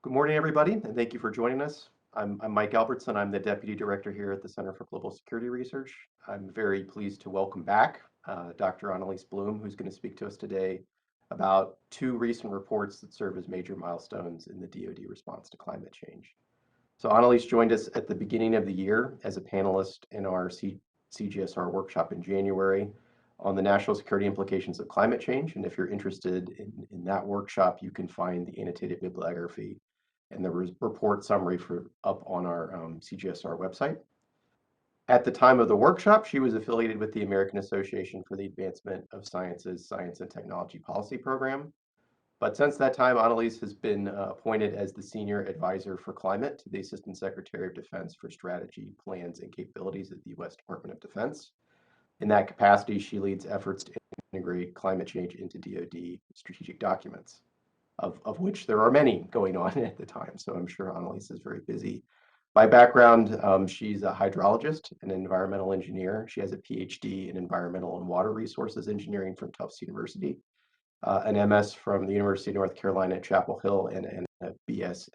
Good morning, everybody, and thank you for joining us. I'm Mike Albertson. I'm the Deputy Director here at the Center for Global Security Research. I'm very pleased to welcome back Dr. Annalise Blum, who's going to speak to us today about two recent reports that serve as major milestones in the DoD response to climate change. So Annalise joined us at the beginning of the year as a panelist in our CGSR workshop in January on the national security implications of climate change. And if you're interested in that workshop, you can find the annotated bibliography and the report summary up on our CGSR website. At the time of the workshop, she was affiliated with the American Association for the Advancement of Science's Science and Technology Policy Program. But since that time, Annalise has been appointed as the Senior Advisor for Climate to the Assistant Secretary of Defense for Strategy, Plans, and Capabilities at the U.S. Department of Defense. In that capacity, she leads efforts to integrate climate change into DoD strategic documents, of which there are many going on at the time. So I'm sure Annalise is very busy. By background, she's a hydrologist and environmental engineer. She has a PhD in environmental and water resources engineering from Tufts University, an MS from the University of North Carolina at Chapel Hill, and a BS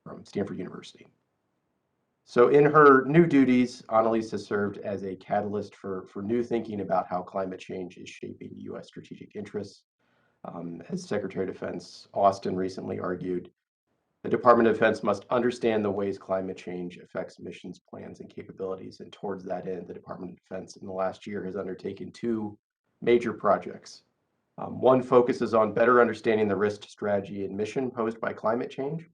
from Stanford University. So in her new duties, Annalise has served as a catalyst for new thinking about how climate change is shaping U.S. strategic interests. As Secretary of Defense Austin recently argued, the Department of Defense must understand the ways climate change affects missions, plans, and capabilities. And towards that end, the Department of Defense in the last year has undertaken two major projects. One focuses on better understanding the risk, strategy, and mission posed by climate change,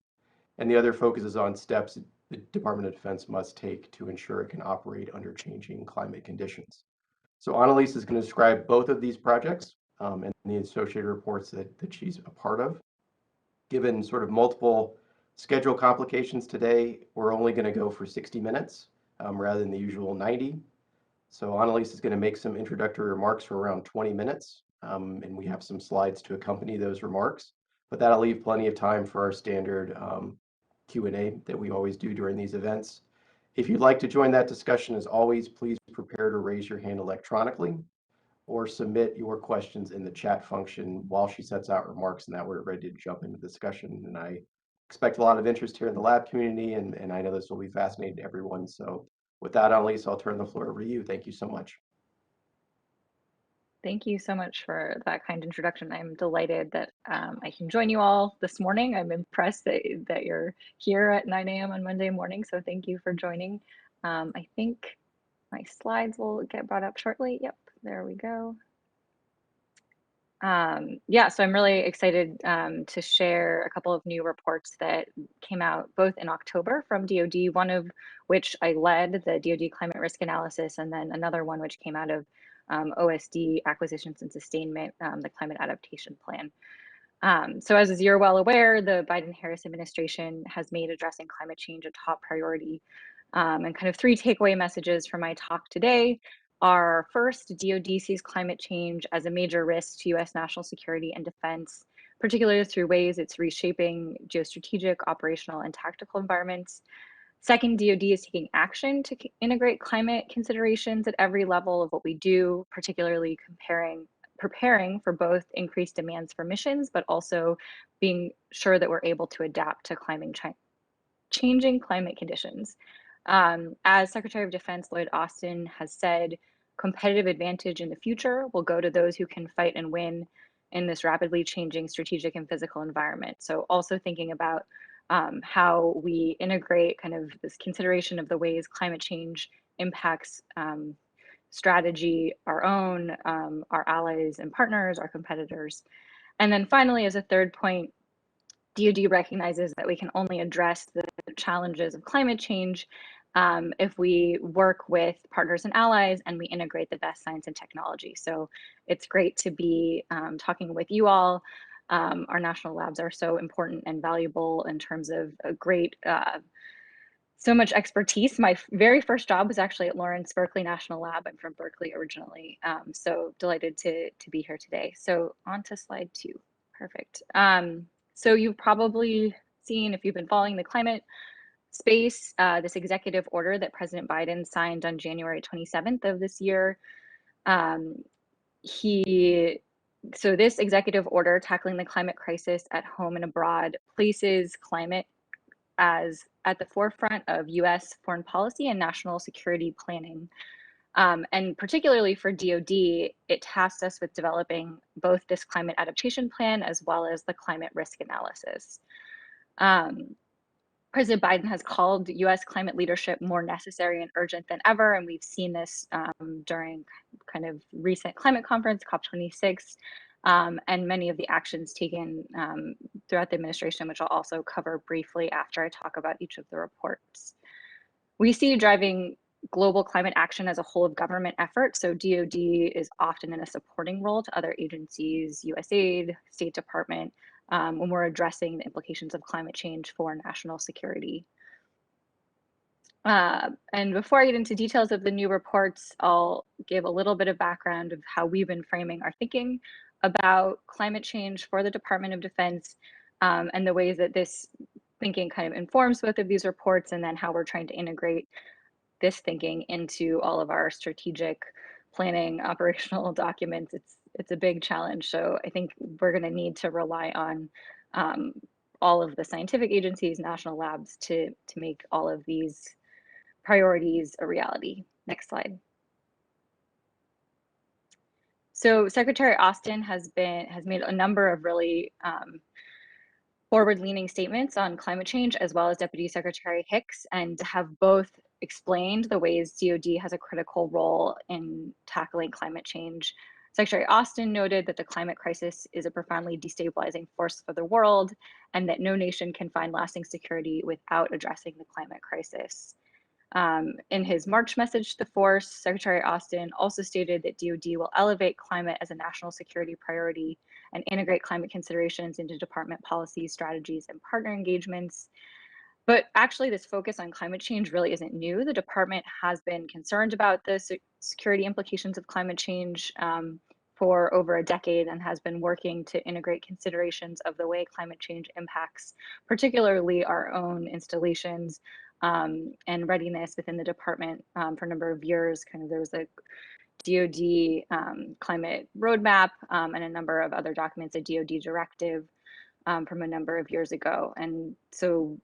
and the other focuses on steps the Department of Defense must take to ensure it can operate under changing climate conditions. So Annalise is going to describe both of these projects and the associated reports that she's a part of. Given sort of multiple schedule complications today, we're only going to go for 60 minutes rather than the usual 90. So Annalise is going to make some introductory remarks for around 20 minutes, and we have some slides to accompany those remarks. But that'll leave plenty of time for our standard Q&A that we always do during these events. If you'd like to join that discussion, as always, please prepare to raise your hand electronically or submit your questions in the chat function while she sets out remarks, and that we're ready to jump into the discussion. And I expect a lot of interest here in the lab community, and I know this will be fascinating to everyone. So with that, Annalise, I'll turn the floor over to you. Thank you so much. Thank you so much for that kind introduction. I'm delighted that I can join you all this morning. I'm impressed that you're here at 9 a.m. on Monday morning, so thank you for joining. I think my slides will get brought up shortly. Yep, there we go. Yeah, so I'm really excited to share a couple of new reports that came out both in October from DoD, one of which I led, the DoD Climate Risk Analysis, and then another one which came out of OSD Acquisitions and Sustainment, the Climate Adaptation Plan. So as you're well aware, the Biden-Harris administration has made addressing climate change a top priority. And kind of three takeaway messages from my talk today are: first, DoD sees climate change as a major risk to US national security and defense, particularly through ways it's reshaping geostrategic, operational, and tactical environments. Second, DoD is taking action to integrate climate considerations at every level of what we do, particularly preparing for both increased demands for missions, but also being sure that we're able to adapt to changing climate conditions. As Secretary of Defense Lloyd Austin has said, competitive advantage in the future will go to those who can fight and win in this rapidly changing strategic and physical environment. So also thinking about how we integrate kind of this consideration of the ways climate change impacts strategy, our own, our allies and partners, our competitors. And then finally, as a third point, DoD recognizes that we can only address the challenges of climate change if we work with partners and allies and we integrate the best science and technology. So it's great to be talking with you all. Our national labs are so important and valuable in terms of a great, so much expertise. My very first job was actually at Lawrence Berkeley National Lab. I'm from Berkeley originally, so delighted to be here today. So on to slide 2. Perfect. So you've probably seen, if you've been following the climate space, this executive order that President Biden signed on January 27th of this year. He So this executive order tackling the climate crisis at home and abroad places climate as at the forefront of US foreign policy and national security planning. And particularly for DoD, it tasked us with developing both this climate adaptation plan as well as the climate risk analysis. Um, President Biden has called US climate leadership more necessary and urgent than ever. And we've seen this during kind of recent climate conference, COP26, and many of the actions taken throughout the administration, which I'll also cover briefly after I talk about each of the reports. We see driving global climate action as a whole of government effort. So DoD is often in a supporting role to other agencies, USAID, State Department, when we're addressing the implications of climate change for national security. And before I get into details of the new reports, I'll give a little bit of background of how we've been framing our thinking about climate change for the Department of Defense, and the ways that this thinking kind of informs both of these reports, and then how we're trying to integrate this thinking into all of our strategic planning operational documents. It's a big challenge. So I think we're going to need to rely on all of the scientific agencies, national labs to make all of these priorities a reality. Next slide. So Secretary Austin has made a number of really forward-leaning statements on climate change, as well as Deputy Secretary Hicks, and have both explained the ways DoD has a critical role in tackling climate change. Secretary Austin noted that the climate crisis is a profoundly destabilizing force for the world, and that no nation can find lasting security without addressing the climate crisis. In his March message to the force, Secretary Austin also stated that DoD will elevate climate as a national security priority and integrate climate considerations into department policies, strategies, and partner engagements. But actually, this focus on climate change really isn't new. The department has been concerned about the security implications of climate change for over a decade, and has been working to integrate considerations of the way climate change impacts, particularly our own installations, and readiness within the department for a number of years. Kind of there was a DoD climate roadmap and a number of other documents, a DoD directive from a number of years ago. And so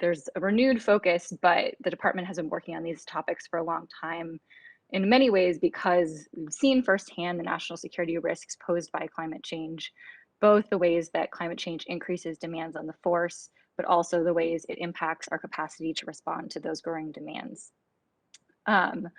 there's a renewed focus, but the department has been working on these topics for a long time, in many ways because we've seen firsthand the national security risks posed by climate change, both the ways that climate change increases demands on the force, but also the ways it impacts our capacity to respond to those growing demands. And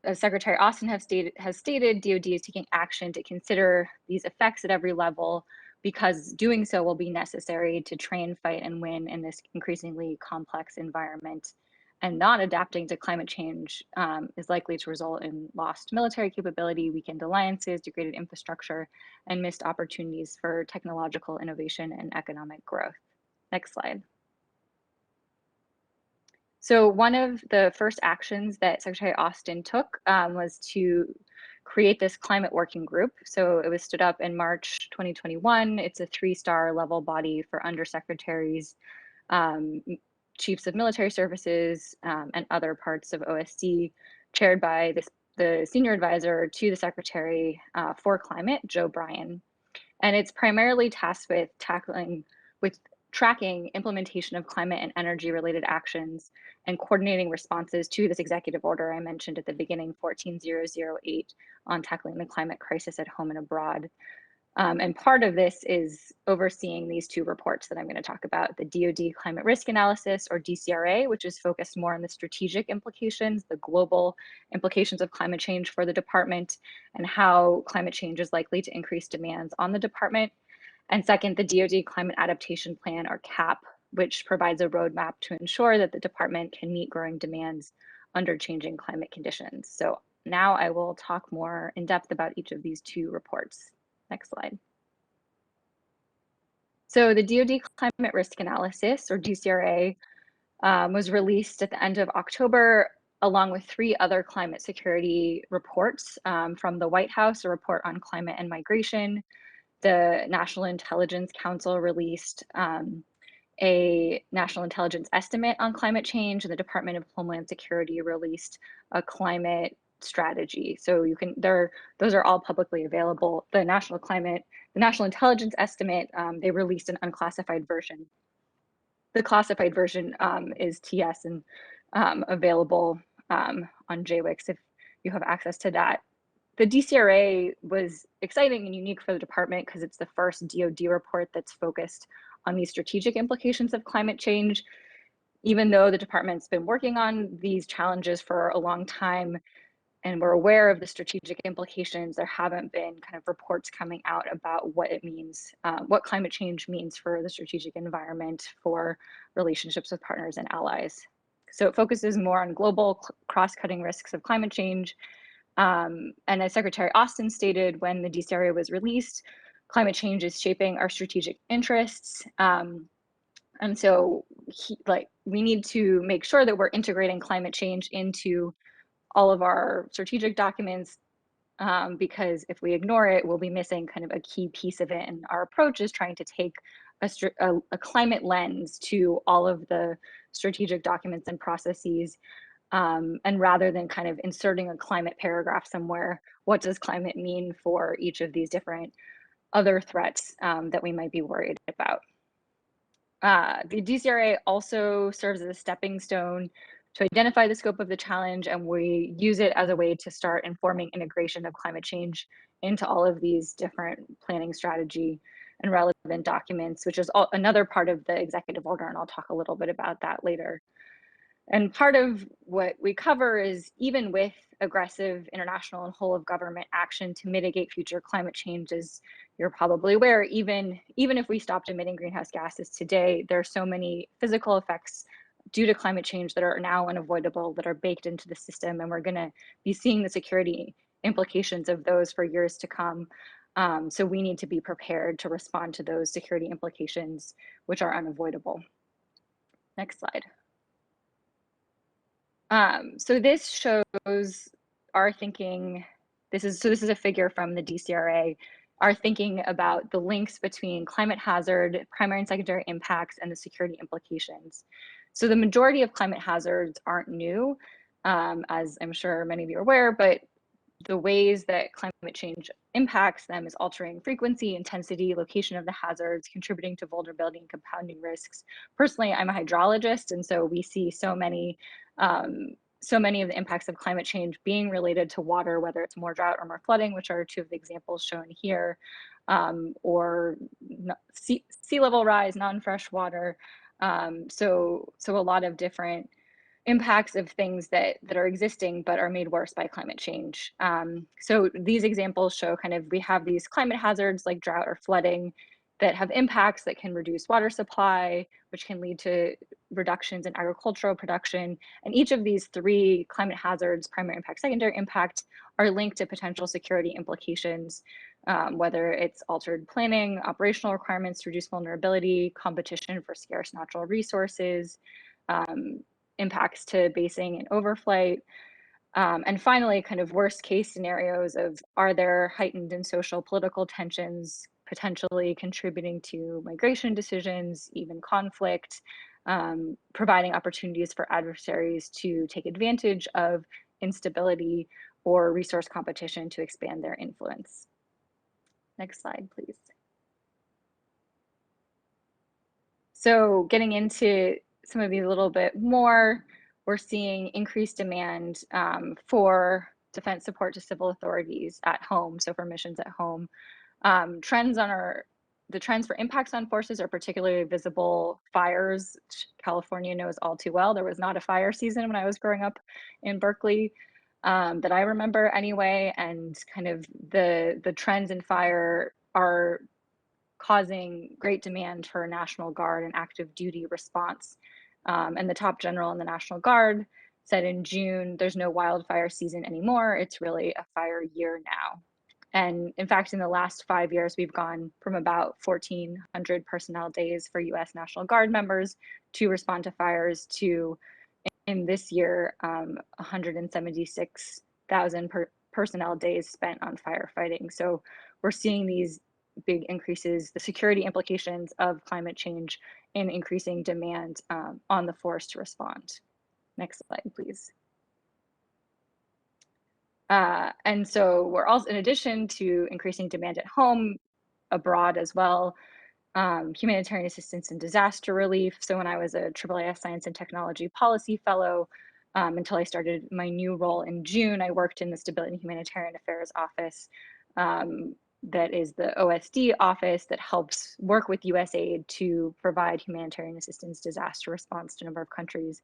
as Secretary Austin has stated, DoD is taking action to consider these effects at every level, because doing so will be necessary to train, fight, and win in this increasingly complex environment. And not adapting to climate change is likely to result in lost military capability, weakened alliances, degraded infrastructure, and missed opportunities for technological innovation and economic growth. Next slide. So one of the first actions that Secretary Austin took was to create this climate working group. So it was stood up in March 2021. It's a 3-star level body for undersecretaries, chiefs of military services, and other parts of OSD, chaired by the senior advisor to the Secretary for Climate, Joe Bryan. And it's primarily tasked with tracking implementation of climate and energy related actions and coordinating responses to this executive order I mentioned at the beginning, 14008, on tackling the climate crisis at home and abroad. And part of this is overseeing these two reports that I'm going to talk about, the DoD Climate Risk Analysis, or DCRA, which is focused more on the strategic implications, the global implications of climate change for the department, and how climate change is likely to increase demands on the department. And second, the DoD Climate Adaptation Plan, or CAP, which provides a roadmap to ensure that the department can meet growing demands under changing climate conditions. So now I will talk more in depth about each of these two reports. Next slide. So the DoD Climate Risk Analysis, or DCRA, was released at the end of October, along with 3 other climate security reports from the White House, a report on climate and migration. The National Intelligence Council released a national intelligence estimate on climate change, and the Department of Homeland Security released a climate strategy. So those are all publicly available. The National Intelligence Estimate, they released an unclassified version. The classified version is TS and available on JWICS if you have access to that. The DCRA was exciting and unique for the department because it's the first DoD report that's focused on these strategic implications of climate change. Even though the department's been working on these challenges for a long time and we're aware of the strategic implications, there haven't been kind of reports coming out about what it means, what climate change means for the strategic environment, for relationships with partners and allies. So it focuses more on global cross-cutting risks of climate change. And as Secretary Austin stated when the DCRA was released, climate change is shaping our strategic interests. And so we need to make sure that we're integrating climate change into all of our strategic documents, because if we ignore it, we'll be missing kind of a key piece of it. And our approach is trying to take a climate lens to all of the strategic documents and processes. And rather than kind of inserting a climate paragraph somewhere, what does climate mean for each of these different other threats that we might be worried about? The DCRA also serves as a stepping stone to identify the scope of the challenge, and we use it as a way to start informing integration of climate change into all of these different planning strategy and relevant documents, which is another part of the executive order, and I'll talk a little bit about that later. And part of what we cover is even with aggressive international and whole of government action to mitigate future climate change, as you're probably aware, even if we stopped emitting greenhouse gases today, there are so many physical effects due to climate change that are now unavoidable, that are baked into the system, and we're going to be seeing the security implications of those for years to come. So we need to be prepared to respond to those security implications, which are unavoidable. Next slide. So this shows our thinking. This is a figure from the DCRA, our thinking about the links between climate hazard, primary and secondary impacts, and the security implications. So the majority of climate hazards aren't new, as I'm sure many of you are aware, but the ways that climate change impacts them is altering frequency, intensity, location of the hazards, contributing to vulnerability and compounding risks. Personally, I'm a hydrologist, and so we see so many of the impacts of climate change being related to water, whether it's more drought or more flooding, which are two of the examples shown here, or sea level rise, non-fresh water. So a lot of different impacts of things that are existing but are made worse by climate change. So these examples show kind of we have these climate hazards like drought or flooding that have impacts that can reduce water supply, which can lead to reductions in agricultural production. And each of these three climate hazards, primary impact, secondary impact, are linked to potential security implications, whether it's altered planning, operational requirements to reduce vulnerability, competition for scarce natural resources, impacts to basing and overflight, and finally, kind of worst case scenarios of are there heightened and social political tensions potentially contributing to migration decisions, even conflict, providing opportunities for adversaries to take advantage of instability or resource competition to expand their influence. Next slide, please. So getting into some of these a little bit more, we're seeing increased demand for defense support to civil authorities at home, so for missions at home. The trends for impacts on forces are particularly visible. Fires, California knows all too well. There was not a fire season when I was growing up in Berkeley that I remember anyway, and kind of the trends in fire are causing great demand for National Guard and active duty response. And the top general in the National Guard said in June, there's no wildfire season anymore. It's really a fire year now. And in fact, in the last 5 years, we've gone from about 1,400 personnel days for US National Guard members to respond to fires to, in this year, 176,000 personnel days spent on firefighting. So we're seeing these big increases, the security implications of climate change and increasing demand on the force to respond. Next slide, please. And so we're also, in addition to increasing demand at home, abroad as well, humanitarian assistance and disaster relief. So when I was a AAAS Science and Technology Policy Fellow, until I started my new role in June, I worked in the Stability and Humanitarian Affairs Office. That is the OSD office that helps work with USAID to provide humanitarian assistance, disaster response to a number of countries.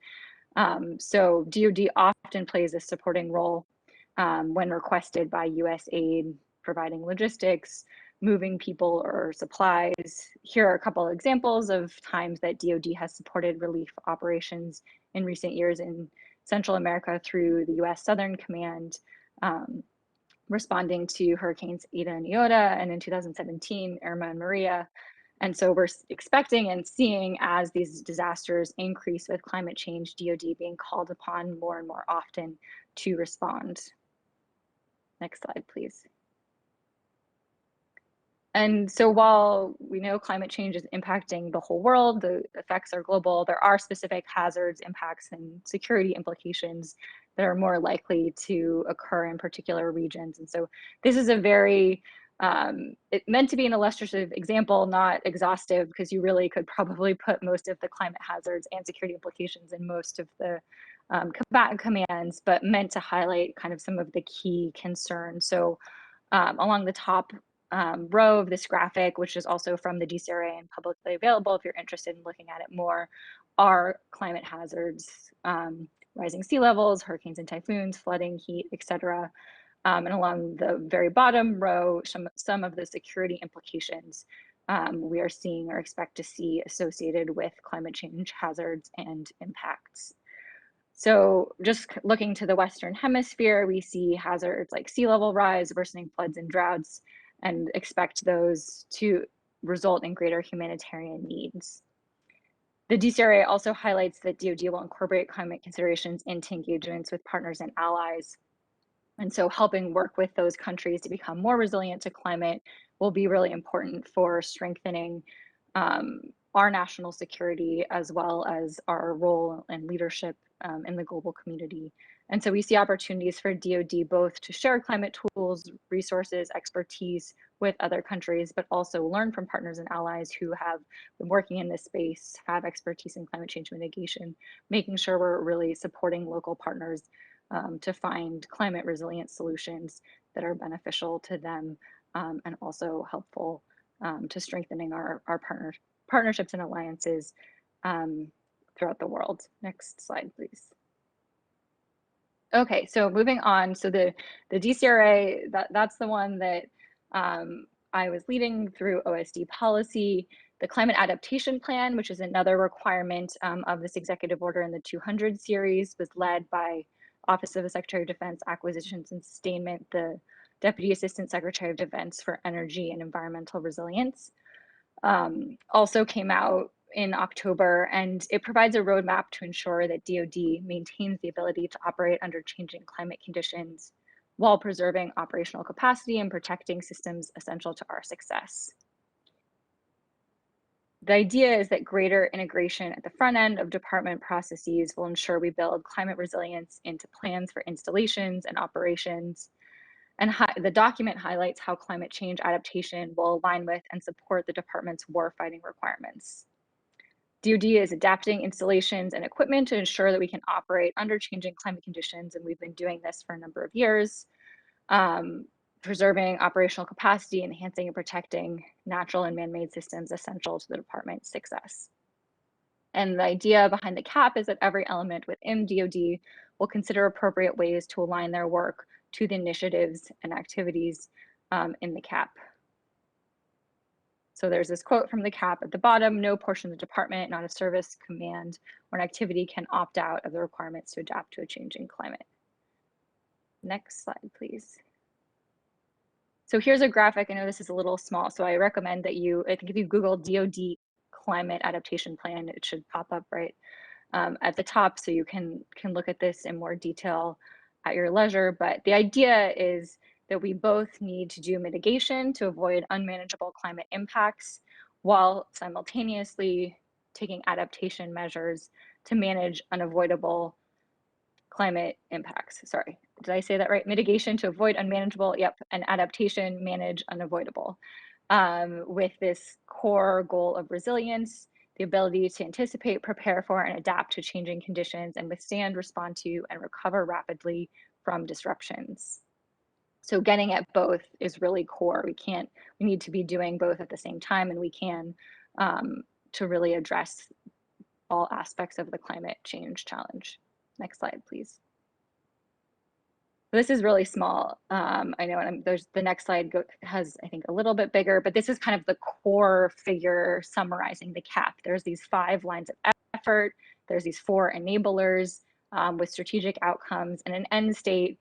So DoD often plays a supporting role when requested by USAID, providing logistics, moving people or supplies. Here are a couple of examples of times that DoD has supported relief operations in recent years in Central America through the US Southern Command, responding to Hurricanes Ida and Iota, and in 2017, Irma and Maria. And so we're expecting and seeing, as these disasters increase with climate change, DoD being called upon more and more often to respond. Next slide, please. And so while we know climate change is impacting the whole world, the effects are global, there are specific hazards, impacts, and security implications that are more likely to occur in particular regions. And so this is a very, it meant to be an illustrative example, not exhaustive, because you really could probably put most of the climate hazards and security implications in most of the combatant commands, but meant to highlight kind of some of the key concerns. So along the top row of this graphic, which is also from the DCRA and publicly available if you're interested in looking at it more, are climate hazards, rising sea levels, hurricanes and typhoons, flooding, heat, etc. And along the very bottom row, some of the security implications we are seeing or expect to see associated with climate change hazards and impacts. So just looking to the Western Hemisphere, we see hazards like sea level rise, worsening floods and droughts, and expect those to result in greater humanitarian needs. The DCRA also highlights that DoD will incorporate climate considerations into engagements with partners and allies. And so helping work with those countries to become more resilient to climate will be really important for strengthening our national security, as well as our role and leadership in the global community. And so we see opportunities for DoD both to share climate tools, resources, expertise with other countries, but also learn from partners and allies who have been working in this space, have expertise in climate change mitigation, making sure we're really supporting local partners to find climate resilient solutions that are beneficial to them and also helpful to strengthening our partnerships and alliances throughout the world. Next slide, please. Okay, so moving on. So the DCRA, that's the one that I was leading through OSD policy. The Climate Adaptation Plan, which is another requirement of this executive order in the 200 series, was led by Office of the Secretary of Defense, Acquisitions and Sustainment, the Deputy Assistant Secretary of Defense for Energy and Environmental Resilience. Also came out in October, and it provides a roadmap to ensure that DoD maintains the ability to operate under changing climate conditions while preserving operational capacity and protecting systems essential to our success. The idea is that greater integration at the front end of department processes will ensure we build climate resilience into plans for installations and operations. And the document highlights how climate change adaptation will align with and support the department's warfighting requirements. DoD is adapting installations and equipment to ensure that we can operate under changing climate conditions, and we've been doing this for a number of years, preserving operational capacity, enhancing and protecting natural and man-made systems essential to the department's success. And the idea behind the CAP is that every element within DoD will consider appropriate ways to align their work to the initiatives and activities in the CAP. So there's this quote from the CAP at the bottom: no portion of the department, not a service, command, or an activity can opt out of the requirements to adapt to a changing climate. Next slide, please. So here's a graphic. I know this is a little small, so I recommend that I think if you Google DoD Climate Adaptation Plan, it should pop up right at the top, so you can look at this in more detail at your leisure. But the idea is that we both need to do mitigation to avoid unmanageable climate impacts while simultaneously taking adaptation measures to manage unavoidable climate impacts. Sorry, did I say that right? Mitigation to avoid unmanageable, yep, and adaptation, manage unavoidable. With this core goal of resilience, the ability to anticipate, prepare for, and adapt to changing conditions and withstand, respond to, and recover rapidly from disruptions. So getting at both is really core. We need to be doing both at the same time, and we can to really address all aspects of the climate change challenge. Next slide, please. This is really small. I know, and there's the next slide has, I think, a little bit bigger, but this is kind of the core figure summarizing the CAP. There's these 5 lines of effort. There's these 4 enablers with strategic outcomes and an end state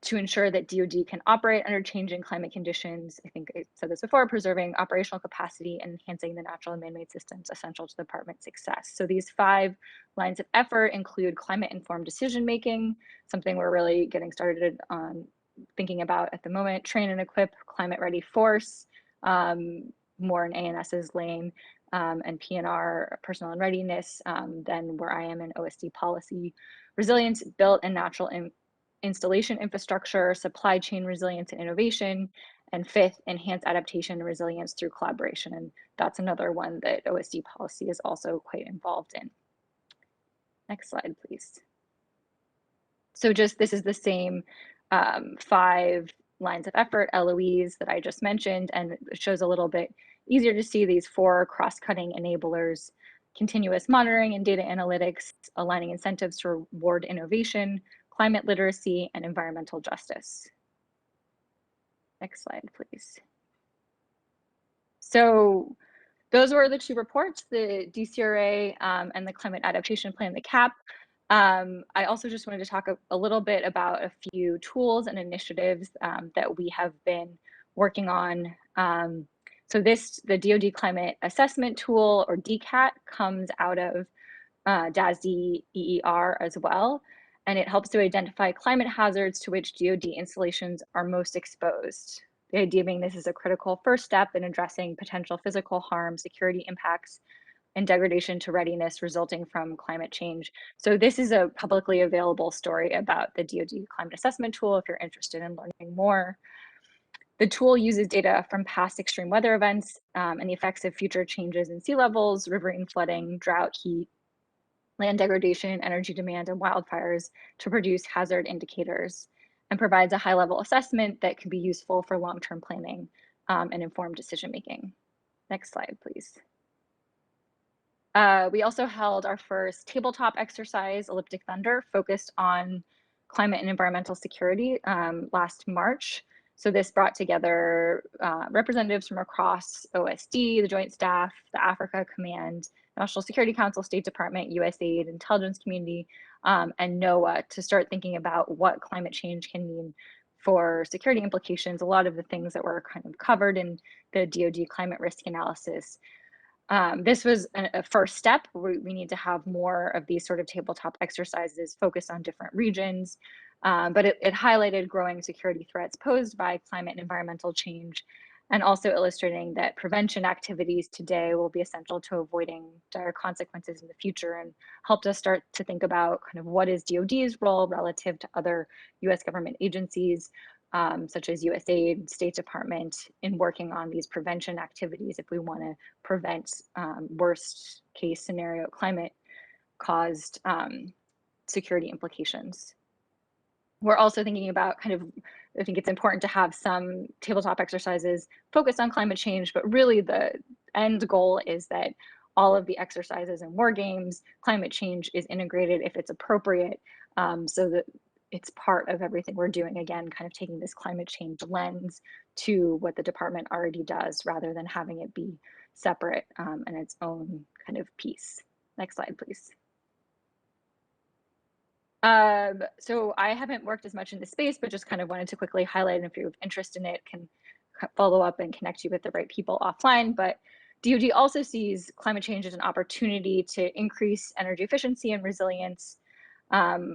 to ensure that DoD can operate under changing climate conditions. I think I said this before, preserving operational capacity and enhancing the natural and man-made systems essential to the department's success. So these 5 lines of effort include climate-informed decision-making, something we're really getting started on thinking about at the moment, train and equip, climate-ready force, more in ANS's lane, and PNR, personnel and readiness, then where I am in OSD policy, resilience, built and natural installation infrastructure, supply chain resilience and innovation, and 5th, enhance adaptation and resilience through collaboration. And that's another one that OSD policy is also quite involved in. Next slide, please. So just this is the same 5 lines of effort, LOEs that I just mentioned, and it shows a little bit easier to see these 4 cross-cutting enablers: continuous monitoring and data analytics, aligning incentives to reward innovation, climate literacy, and environmental justice. Next slide, please. So those were the 2 reports, the DCRA and the Climate Adaptation Plan, the CAP. I also just wanted to talk a little bit about a few tools and initiatives that we have been working on. So the DoD Climate Assessment Tool, or DCAT, comes out of DASD EER as well, and it helps to identify climate hazards to which DoD installations are most exposed. The idea being this is a critical first step in addressing potential physical harm, security impacts, and degradation to readiness resulting from climate change. So this is a publicly available story about the DoD Climate Assessment Tool if you're interested in learning more. The tool uses data from past extreme weather events and the effects of future changes in sea levels, riverine flooding, drought, heat, land degradation, energy demand, and wildfires to produce hazard indicators, and provides a high-level assessment that can be useful for long-term planning and informed decision-making. Next slide, please. We also held our first tabletop exercise, Elliptic Thunder, focused on climate and environmental security last March. So this brought together representatives from across OSD, the Joint Staff, the Africa Command, National Security Council, State Department, USAID, intelligence community, and NOAA to start thinking about what climate change can mean for security implications. A lot of the things that were kind of covered in the DoD Climate Risk Analysis. This was a first step. We need to have more of these sort of tabletop exercises focused on different regions, but it highlighted growing security threats posed by climate and environmental change, and also illustrating that prevention activities today will be essential to avoiding dire consequences in the future, and helped us start to think about kind of what is DoD's role relative to other US government agencies, such as USAID, State Department, in working on these prevention activities if we want to prevent worst case scenario climate caused security implications. We're also thinking about I think it's important to have some tabletop exercises focused on climate change, but really the end goal is that all of the exercises and war games, climate change is integrated if it's appropriate, so that it's part of everything we're doing, again, kind of taking this climate change lens to what the department already does rather than having it be separate and its own kind of piece. Next slide, please. So I haven't worked as much in this space, but just kind of wanted to quickly highlight, and if you have interest in it, can follow up and connect you with the right people offline. But DoD also sees climate change as an opportunity to increase energy efficiency and resilience.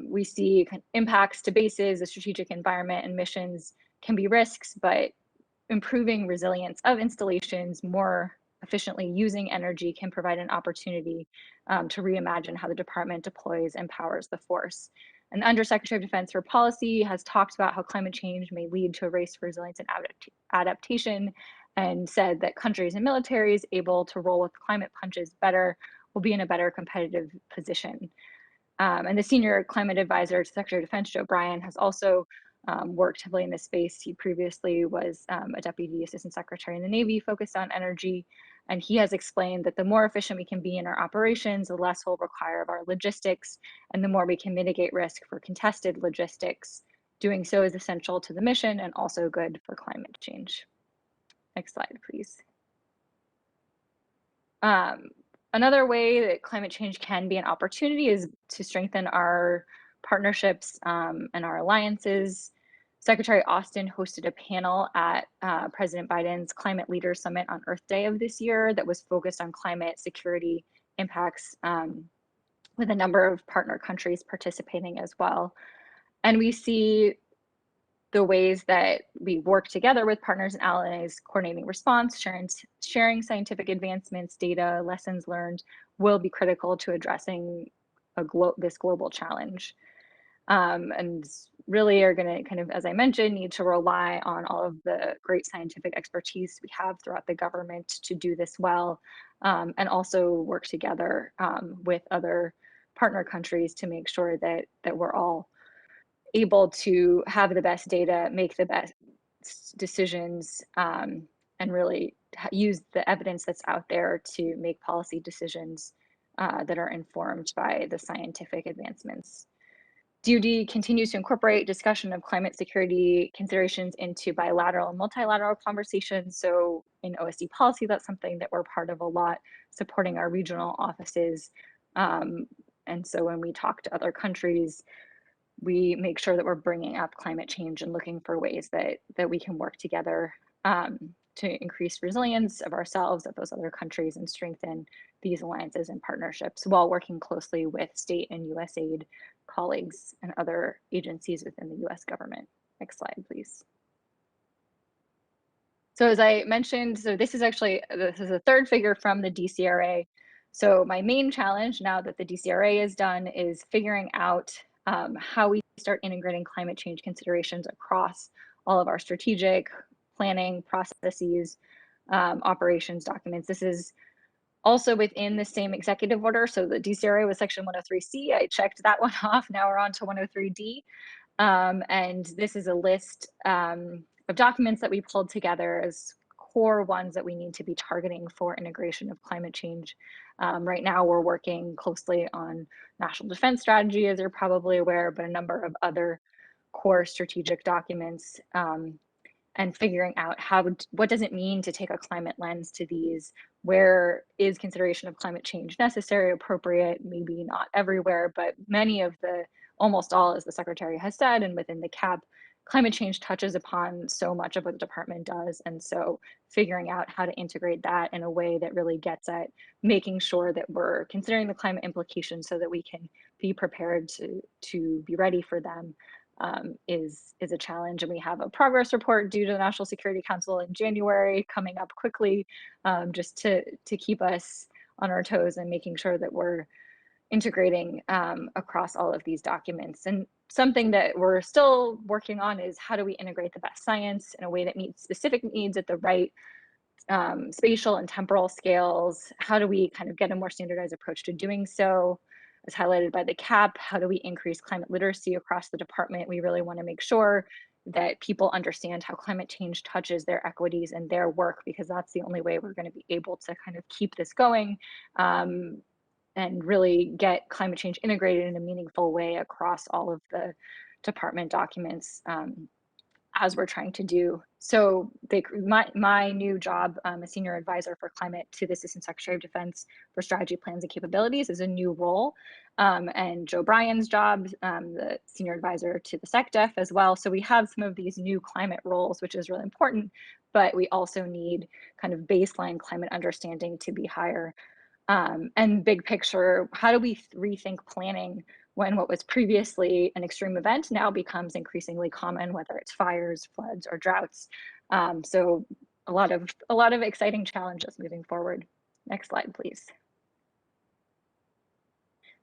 We see impacts to bases, the strategic environment, and missions can be risks, but improving resilience of installations, more efficiently using energy can provide an opportunity to reimagine how the department deploys and powers the force. And the Undersecretary of Defense for Policy has talked about how climate change may lead to a race for resilience and adaptation, and said that countries and militaries able to roll with climate punches better will be in a better competitive position. And the senior climate advisor to Secretary of Defense, Joe Bryan, has also worked heavily in this space. He previously was a Deputy Assistant Secretary in the Navy focused on energy. And he has explained that the more efficient we can be in our operations, the less we'll require of our logistics, and the more we can mitigate risk for contested logistics. Doing so is essential to the mission and also good for climate change. Next slide, please. Another way that climate change can be an opportunity is to strengthen our partnerships and our alliances. Secretary Austin hosted a panel at President Biden's Climate Leaders Summit on Earth Day of this year that was focused on climate security impacts, with a number of partner countries participating as well. And we see the ways that we work together with partners and allies, coordinating response, sharing scientific advancements, data, lessons learned, will be critical to addressing this global challenge. And really are going to kind of, as I mentioned, need to rely on all of the great scientific expertise we have throughout the government to do this well, and also work together with other partner countries to make sure that we're all able to have the best data, make the best decisions, and really use the evidence that's out there to make policy decisions that are informed by the scientific advancements. DoD continues to incorporate discussion of climate security considerations into bilateral and multilateral conversations. So in OSD policy, that's something that we're part of a lot, supporting our regional offices. And so when we talk to other countries, we make sure that we're bringing up climate change and looking for ways that we can work together to increase resilience of ourselves, of those other countries, and strengthen these alliances and partnerships while working closely with state and USAID colleagues and other agencies within the US government. Next slide, please. So as I mentioned, this is a third figure from the DCRA. So my main challenge now that the DCRA is done is figuring out how we start integrating climate change considerations across all of our strategic planning processes, operations documents. This is also within the same executive order. So the DCRA was section 103C. I checked that one off. Now we're on to 103D. And this is a list of documents that we pulled together as core ones that we need to be targeting for integration of climate change. Right now, we're working closely on national defense strategy, as you're probably aware, but a number of other core strategic documents, and figuring out what does it mean to take a climate lens to these? Where is consideration of climate change necessary, appropriate? Maybe not everywhere, but almost all, as the Secretary has said, and within the CAP, climate change touches upon so much of what the department does. And so figuring out how to integrate that in a way that really gets at making sure that we're considering the climate implications so that we can be prepared to be ready for them is a challenge. And we have a progress report due to the National Security Council in January coming up quickly, just to keep us on our toes and making sure that we're integrating across all of these documents. And something that we're still working on is how do we integrate the best science in a way that meets specific needs at the right spatial and temporal scales? How do we kind of get a more standardized approach to doing so? As highlighted by the CAP, how do we increase climate literacy across the department? We really want to make sure that people understand how climate change touches their equities and their work, because that's the only way we're going to be able to kind of keep this going. And really get climate change integrated in a meaningful way across all of the department documents, as we're trying to do. So my new job, a senior advisor for climate to the Assistant Secretary of Defense for strategy, plans, and capabilities, is a new role. And Joe Bryan's job, the senior advisor to the SecDef as well. So we have some of these new climate roles, which is really important, but we also need kind of baseline climate understanding to be higher. And big picture, how do we rethink planning when what was previously an extreme event now becomes increasingly common, whether it's fires, floods, or droughts? So a lot of exciting challenges moving forward. Next slide, please.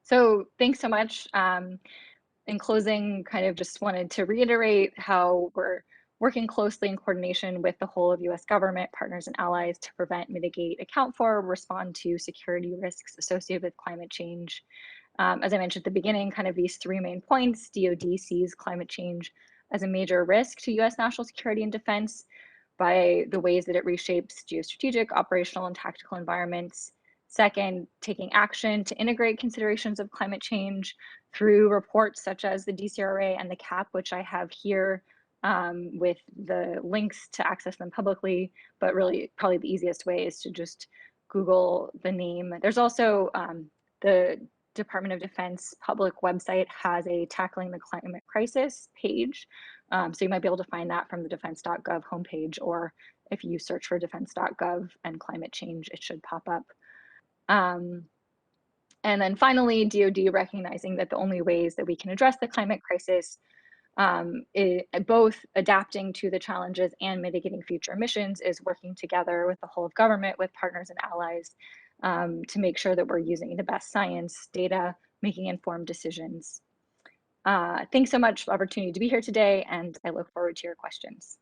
So thanks so much. In closing, kind of just wanted to reiterate how we're working closely in coordination with the whole of US government, partners, and allies to prevent, mitigate, account for, respond to security risks associated with climate change. As I mentioned at the beginning, kind of these three main points: DoD sees climate change as a major risk to US national security and defense by the ways that it reshapes geostrategic, operational, and tactical environments. Second, taking action to integrate considerations of climate change through reports such as the DCRA and the CAP, which I have here with the links to access them publicly, but really probably the easiest way is to just Google the name. There's also the Department of Defense public website has a Tackling the Climate Crisis page. So you might be able to find that from the defense.gov homepage, or if you search for defense.gov and climate change, it should pop up. And then finally, DoD recognizing that the only ways that we can address the climate crisis, both adapting to the challenges and mitigating future emissions, is working together with the whole of government, with partners and allies, to make sure that we're using the best science, data, making informed decisions. Thanks so much for the opportunity to be here today, and I look forward to your questions.